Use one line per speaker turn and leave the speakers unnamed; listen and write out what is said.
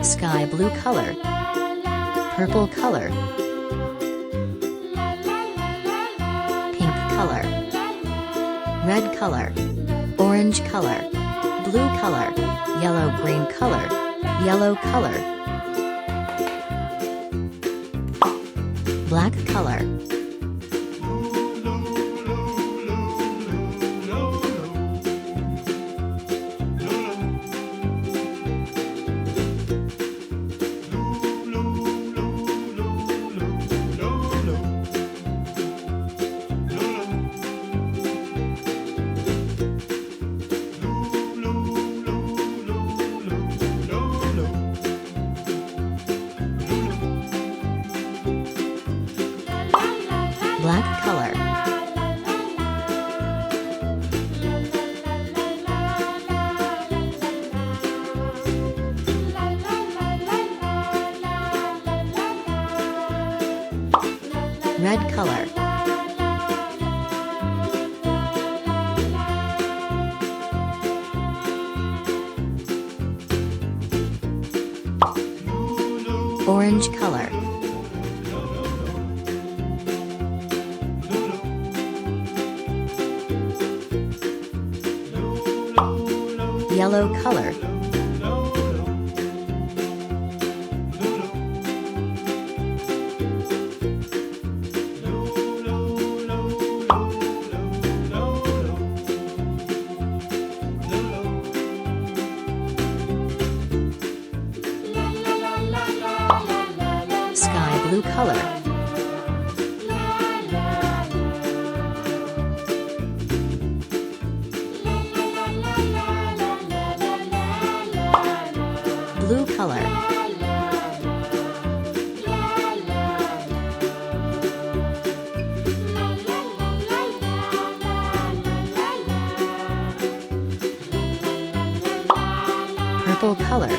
sky blue color, purple color, pink color, red color, orange color, blue color, yellow-green color, yellow color, black color, black color, red color, orange color, yellow color, sky blue color, blue color, purple color,